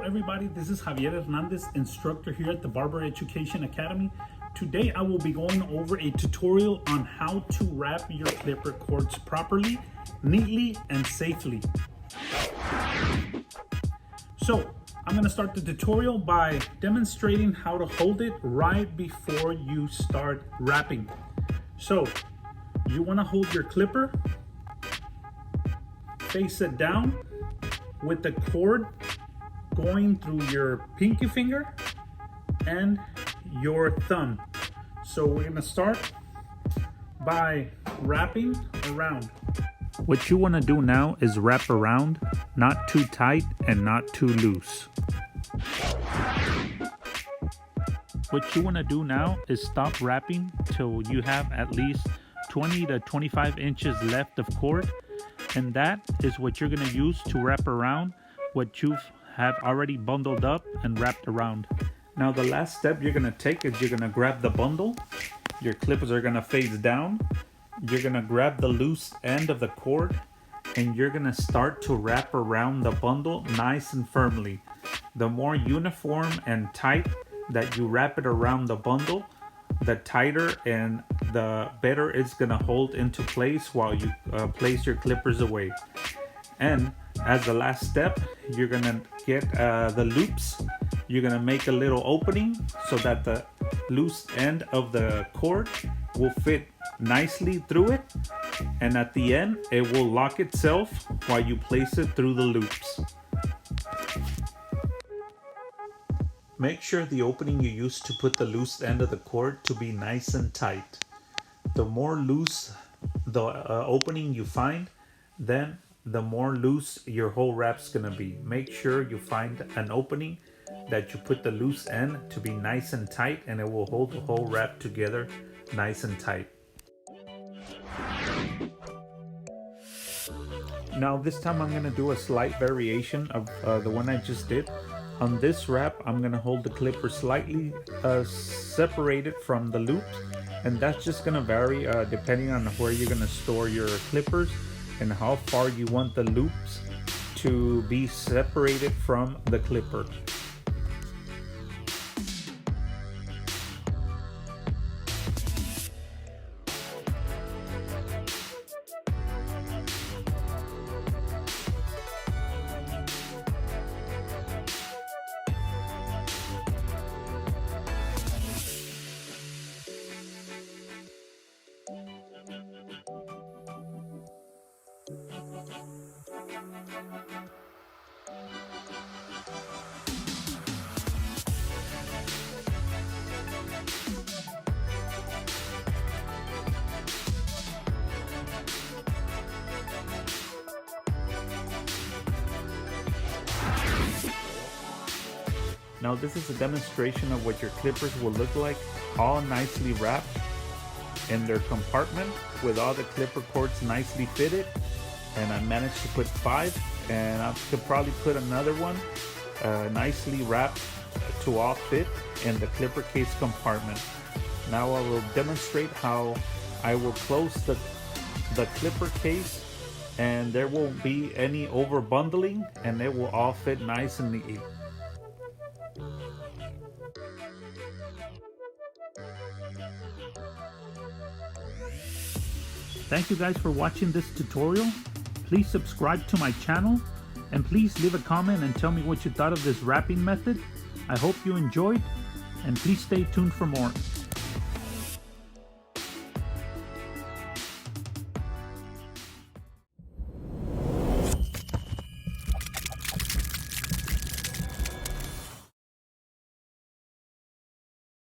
Hello everybody, this is Javier Hernandez, instructor here at the Barber Education Academy. Today I will be going over a tutorial on how to wrap your clipper cords properly, neatly, and safely. So I'm going to start the tutorial by demonstrating how to hold it right before you start wrapping. So you want to hold your clipper, face it down with the cord going through your pinky finger and your thumb. So we're gonna start by wrapping around. What you wanna do now is wrap around, not too tight and not too loose. What you wanna do now is stop wrapping till you have at least 20 to 25 inches left of cord, and that is what you're gonna use to wrap around what you have already bundled up and wrapped around. Now the last step you're gonna take is you're gonna grab the bundle. Your clippers are gonna face down. You're gonna grab the loose end of the cord and you're gonna start to wrap around the bundle nice and firmly. The more uniform and tight that you wrap it around the bundle, the tighter and the better it's gonna hold into place while you place your clippers away. And as the last step, you're gonna get the loops. You're gonna make a little opening so that the loose end of the cord will fit nicely through it. And at the end, it will lock itself while you place it through the loops. Make sure the opening you use to put the loose end of the cord to be nice and tight. The more loose the opening you find, then the more loose your whole wrap's gonna be. Make sure you find an opening that you put the loose end to be nice and tight, and it will hold the whole wrap together nice and tight. Now this time I'm gonna do a slight variation of the one I just did. On this wrap, I'm gonna hold the clipper slightly separated from the loops, and that's just gonna vary depending on where you're gonna store your clippers and how far you want the loops to be separated from the clipper. Now this is a demonstration of what your clippers will look like, all nicely wrapped in their compartment with all the clipper cords nicely fitted. And I managed to put 5, and I could probably put another one nicely wrapped to all fit in the clipper case compartment. Now I will demonstrate how I will close the clipper case, and there won't be any over bundling, and it will all fit nice and neatly. Thank you guys for watching this tutorial. Please subscribe to my channel, and please leave a comment and tell me what you thought of this wrapping method. I hope you enjoyed, and please stay tuned for more.